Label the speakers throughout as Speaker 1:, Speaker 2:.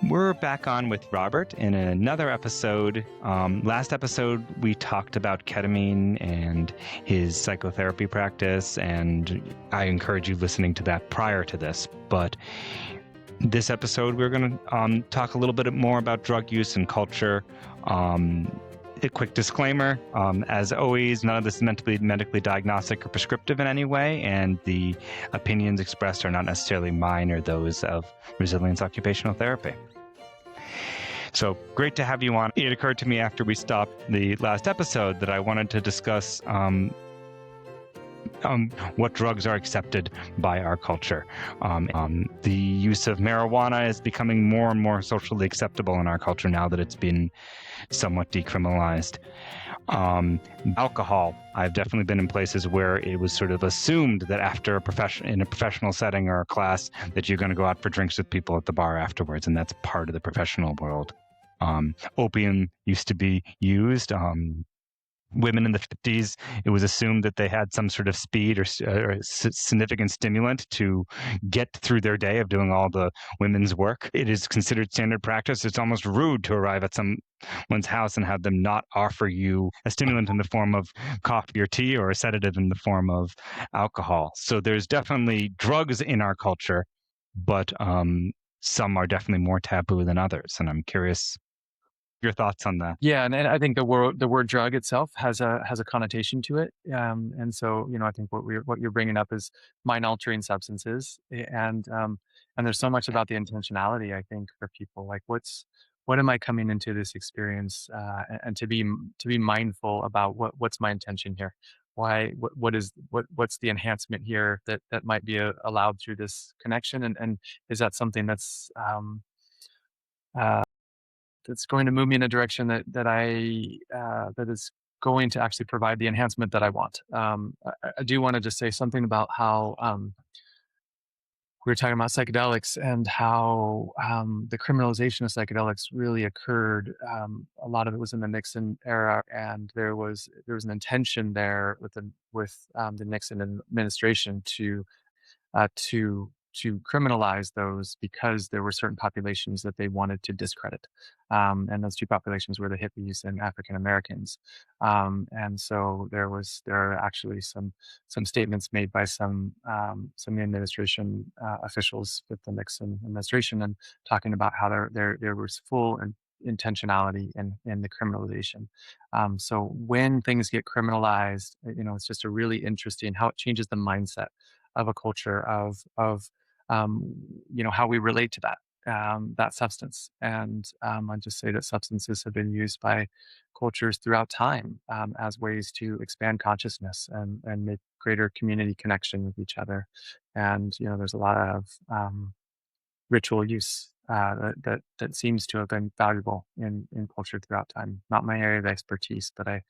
Speaker 1: We're back on with Robert in another episode. Last episode, we talked about ketamine and his psychotherapy practice, and I encourage you listening to that prior to this. But this episode, we're going to talk a little bit more about drug use and culture. A quick disclaimer, as always, none of this is meant to be medically diagnostic or prescriptive in any way, and the opinions expressed are not necessarily mine or those of Resilience Occupational Therapy. So great to have you on. It occurred to me after we stopped the last episode that I wanted to discuss what drugs are accepted by our culture. The use of marijuana is becoming more and more socially acceptable in our culture now that it's been somewhat decriminalized. Alcohol, I've definitely been in places where it was sort of assumed that after in a professional setting or a class that you're going to go out for drinks with people at the bar afterwards, and that's part of the professional world. Opium used to be used. Women in the 50s, it was assumed that they had some sort of speed or significant stimulant to get through their day of doing all the women's work. It is considered standard practice. It's almost rude to arrive at someone's house and have them not offer you a stimulant in the form of coffee or tea or a sedative in the form of alcohol. So there's definitely drugs in our culture, but some are definitely more taboo than others. And I'm curious your thoughts on that.
Speaker 2: Yeah, and I think the word drug itself has a connotation to it, and so I think what you're bringing up is mind-altering substances, and there's so much about the intentionality, I think, for people. Like, what am I coming into this experience, and to be mindful about what's my intention here, why what's the enhancement here that might be allowed through this connection, and is that something that's that's going to move me in a direction that is going to actually provide the enhancement that I want. I do want to just say something about how we were talking about psychedelics and how the criminalization of psychedelics really occurred. A lot of it was in the Nixon era, and there was an intention there with the Nixon administration to criminalize those because there were certain populations that they wanted to discredit. And those two populations were the hippies and African Americans. And so there are actually some statements made by some administration officials with the Nixon administration, and talking about how there was full intentionality in the criminalization. So when things get criminalized, it's just a really interesting how it changes the mindset of a culture of how we relate to that substance. And I just say that substances have been used by cultures throughout time as ways to expand consciousness and make greater community connection with each other. And there's a lot of ritual use that seems to have been valuable in culture throughout time. Not my area of expertise, but I'm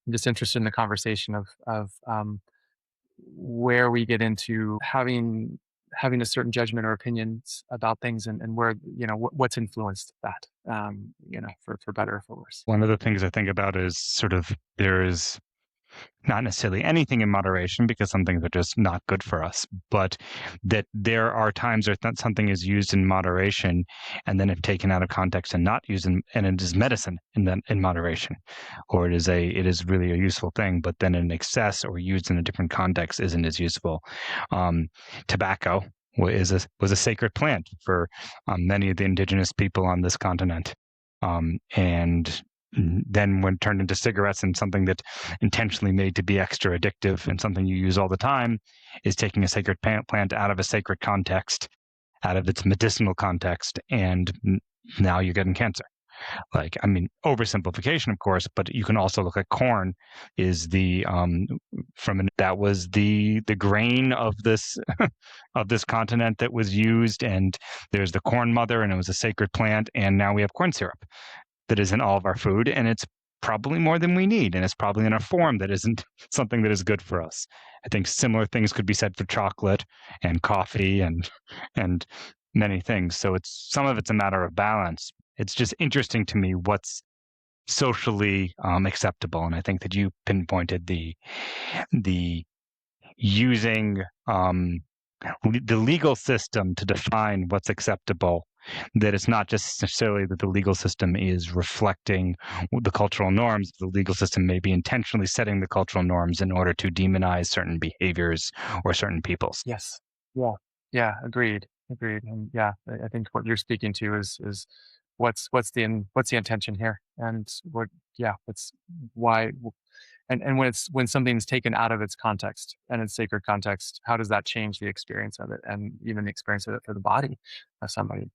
Speaker 2: just interested in the conversation of where we get into having a certain judgment or opinions about things, and where what's influenced that, for better or for worse.
Speaker 1: One of the things I think about is sort of there is not necessarily anything in moderation, because some things are just not good for us, but that there are times where something is used in moderation and then if taken out of context and not used and it is medicine in moderation, or it is really a useful thing, but then in excess or used in a different context isn't as useful. Tobacco was a sacred plant for many of the indigenous people on this continent, and then when turned into cigarettes and something that's intentionally made to be extra addictive and something you use all the time, is taking a sacred plant out of a sacred context, out of its medicinal context, and now you're getting cancer. Oversimplification, of course, but you can also look at corn is that was the grain of this of this continent that was used, and there's the corn mother, and it was a sacred plant, and now we have corn syrup that isn't all of our food, and it's probably more than we need, and it's probably in a form that isn't something that is good for us. I think similar things could be said for chocolate and coffee and many things. So some of it's a matter of balance. It's just interesting to me what's socially acceptable, and I think that you pinpointed the using the legal system to define what's acceptable that it's not just necessarily that the legal system is reflecting the cultural norms. The legal system may be intentionally setting the cultural norms in order to demonize certain behaviors or certain peoples.
Speaker 2: Yes. Yeah. Yeah. Agreed. Agreed. And yeah, I think what you're speaking to is what's the intention here, and what yeah, what's why and when something's taken out of its context and its sacred context, how does that change the experience of it, and even the experience of it for the body of somebody?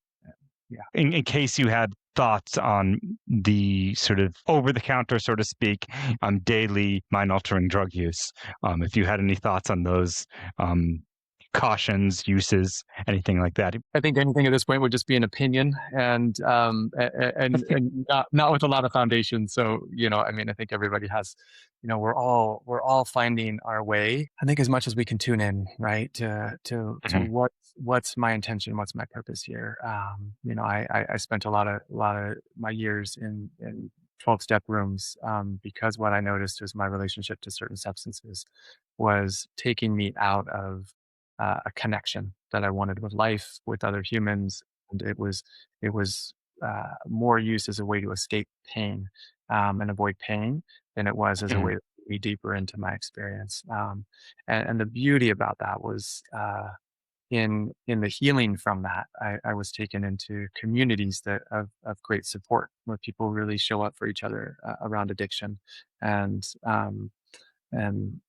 Speaker 2: Yeah.
Speaker 1: In case you had thoughts on the sort of over the counter, so to speak, daily mind altering drug use, if you had any thoughts on those um, cautions, uses, anything like that.
Speaker 2: I think anything at this point would just be an opinion, and and not with a lot of foundation. So I mean, I think everybody has, we're all finding our way. I think as much as we can tune in, right, to
Speaker 1: Mhm.
Speaker 2: what's my intention, what's my purpose here. I spent a lot of my years in 12-step rooms, because what I noticed was my relationship to certain substances was taking me out of a connection that I wanted with life, with other humans, and it was more used as a way to escape pain, and avoid pain, than it was as a way
Speaker 1: Mhm.
Speaker 2: to get me deeper into my experience. And the beauty about that was, in the healing from that, I was taken into communities that of great support, where people really show up for each other around addiction, and and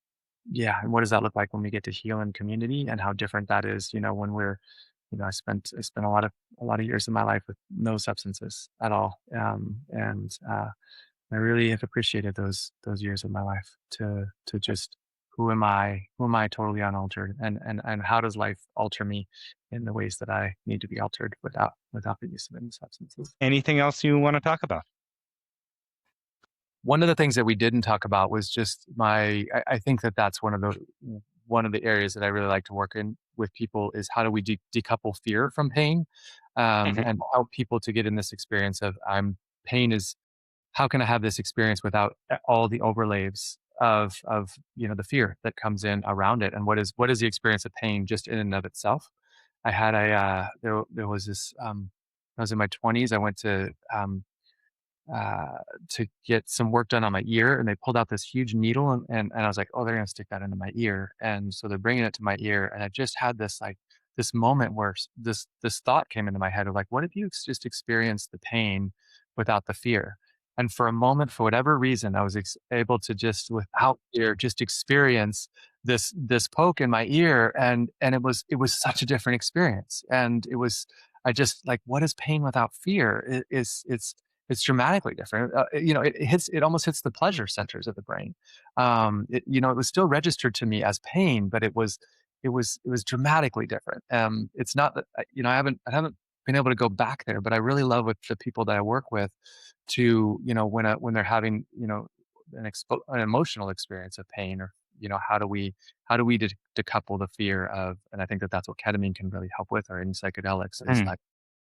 Speaker 2: yeah, and what does that look like when we get to heal in community, and how different that is, when we're, I spent a lot of years of my life with no substances at all. And I really have appreciated those years of my life, to just who am I totally unaltered, and how does life alter me in the ways that I need to be altered without the use of any substances.
Speaker 1: Anything else you want to talk about?
Speaker 2: One of the things that we didn't talk about was just I think that that's one of the areas that I really like to work in with people, is how do we decouple fear from pain,
Speaker 1: Mhm.
Speaker 2: and help people to get in this experience of pain is, how can I have this experience without all the overlays of the fear that comes in around it, and what is the experience of pain just in and of itself. I had a there was this, I was in my 20s. I went uh, to get some work done on my ear, and they pulled out this huge needle, and I was like, oh, they're gonna stick that into my ear. And so they're bringing it to my ear, and I just had this moment where this thought came into my head of like, what if you just experienced the pain without the fear? And for a moment, for whatever reason, I was able to just, without fear, just experience this poke in my ear, and it was such a different experience. And it was, I just like, what is pain without fear? It's dramatically different. It almost hits the pleasure centers of the brain. It was still registered to me as pain, but it was dramatically different. It's not that I haven't been able to go back there, but I really love with the people that I work with, to when they're having an emotional experience of pain, or how do we decouple the fear of, and I think that that's what ketamine can really help with, or any psychedelics, is
Speaker 1: Mhm.
Speaker 2: like,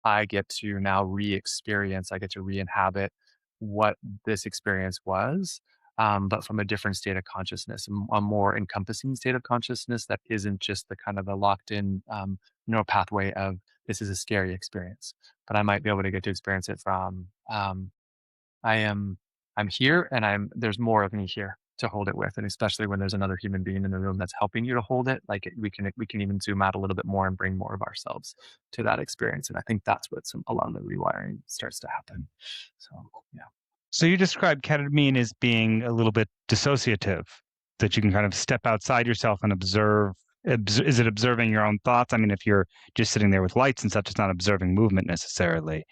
Speaker 2: I get to now re-experience, I get to re-inhabit what this experience was, but from a different state of consciousness, a more encompassing state of consciousness that isn't just the kind of a locked in neural pathway of, this is a scary experience, but I might be able to get to experience it from, I am I'm here, and there's more of me here to hold it with, and especially when there's another human being in the room that's helping you to hold it, like, we can even zoom out a little bit more and bring more of ourselves to that experience, and I think that's what a lot of the rewiring starts to happen. So, yeah.
Speaker 1: So you described ketamine as being a little bit dissociative, that you can kind of step outside yourself and observe. Is it observing your own thoughts? I mean, if you're just sitting there with lights and such, it's not observing movement necessarily.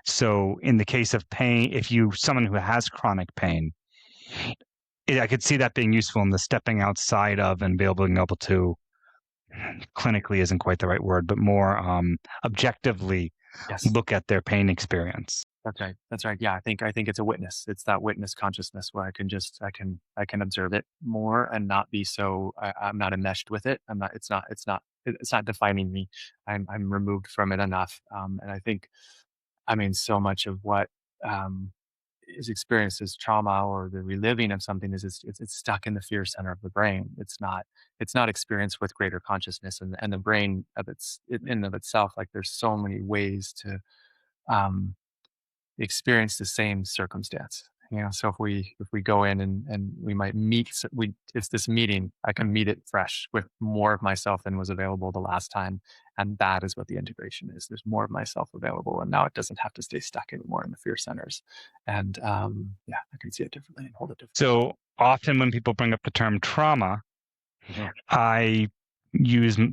Speaker 1: So in the case of pain, if you someone who has chronic pain, I could see that being useful in the stepping outside of and being able to, clinically isn't quite the right word, but more objectively
Speaker 2: Yes.
Speaker 1: look at their pain experience.
Speaker 2: That's right. That's right. Yeah, I think it's a witness. It's that witness consciousness where I can observe it more, and not be so, I'm not enmeshed with it. I'm not. It's not defining me. I'm removed from it enough. And I think, I mean, so much of what, um, is experienced as trauma or the reliving of something is it's stuck in the fear center of the brain. It's not experienced with greater consciousness, and the brain in and of itself. Like there's so many ways to um, experience the same circumstance. So if we go in and we might meet, it's this meeting. I can meet it fresh with more of myself than was available the last time, and that is what the integration is. There's more of myself available, and now it doesn't have to stay stuck anymore in the fear centers. And yeah, I can see it differently and hold it differently.
Speaker 1: So often when people bring up the term trauma,
Speaker 2: Mhm.
Speaker 1: I use a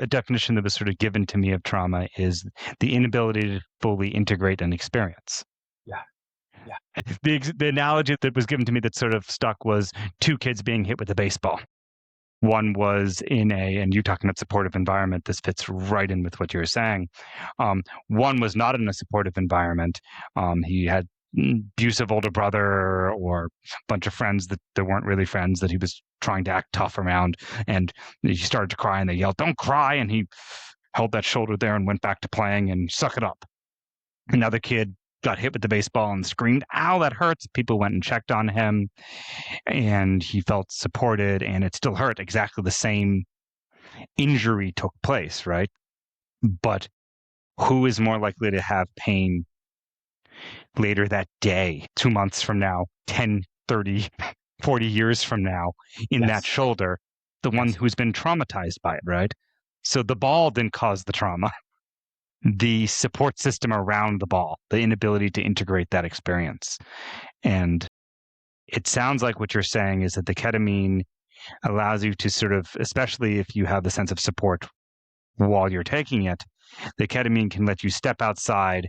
Speaker 1: definition that was sort of given to me of trauma is the inability to fully integrate an experience.
Speaker 2: Yeah, yeah,
Speaker 1: The analogy that was given to me that sort of stuck was two kids being hit with a baseball. One was and you're talking about supportive environment, this fits right in with what you were saying. One was not in a supportive environment. He had abusive older brother or a bunch of friends that weren't really friends that he was trying to act tough around. And he started to cry and they yelled, "Don't cry." And he held that shoulder there and went back to playing and suck it up. Another kid got hit with the baseball and screamed, "Ow, that hurts." People went and checked on him and he felt supported and it still hurt. Exactly the same injury took place, right? But who is more likely to have pain later that day, 2 months from now, 10, 30, 40 years from now in that
Speaker 2: yes,
Speaker 1: shoulder? The one
Speaker 2: yes,
Speaker 1: who's been traumatized by it, right? So the ball didn't cause the trauma. The support system around the ball, the inability to integrate that experience. And it sounds like what you're saying is that the ketamine allows you to sort of, especially if you have the sense of support while you're taking it, the ketamine can let you step outside,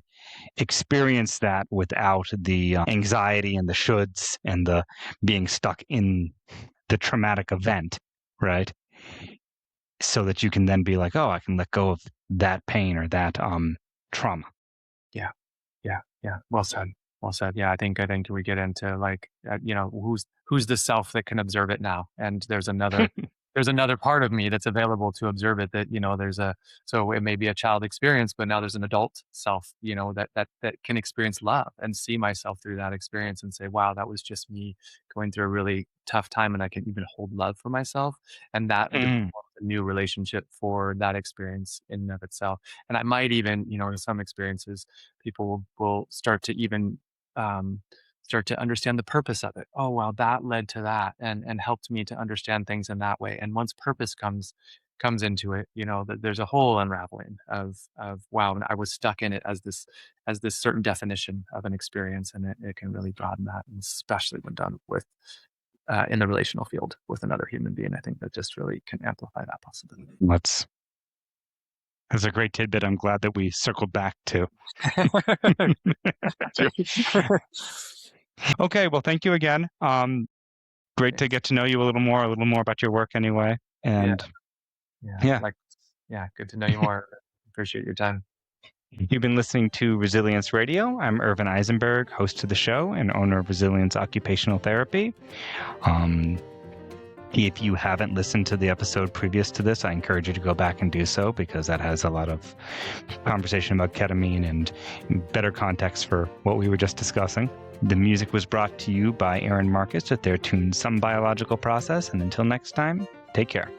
Speaker 1: experience that without the anxiety and the shoulds and the being stuck in the traumatic event, right? So that you can then be like, oh, I can let go of that pain or that trauma.
Speaker 2: yeah, yeah, yeah. Well said. Well said. Yeah, I think we get into like who's the self that can observe it now, and there's another part of me that's available to observe it. That so it may be a child experience, but now there's an adult self, that can experience love and see myself through that experience and say, wow, that was just me going through a really tough time, and I can even hold love for myself, and that
Speaker 1: Mm.
Speaker 2: develops a new relationship for that experience in and of itself. And I might even, in some experiences, people will start to even um, start to understand the purpose of it. Oh, wow, that led to that, and helped me to understand things in that way. And once purpose comes into it, that there's a whole unraveling of wow, and I was stuck in it as this certain definition of an experience, and it can really broaden that, and especially when done with in the relational field with another human being. I think that just really can amplify that possibility.
Speaker 1: That's a great tidbit. I'm glad that we circled back to. Okay, well, thank you again. Great to get to know you a little more about your work anyway.
Speaker 2: Yeah,
Speaker 1: And
Speaker 2: yeah,
Speaker 1: yeah,
Speaker 2: good to know you more. Appreciate your time.
Speaker 1: you've been listening to Resilience Radio. I'm Irvin Eisenberg, host of the show and owner of Resilience Occupational Therapy. If you haven't listened to the episode previous to this, I encourage you to go back and do so because that has a lot of conversation about ketamine and better context for what we were just discussing. The music was brought to you by Aaron Marcus with their tune Some Biological Process. And until next time, take care.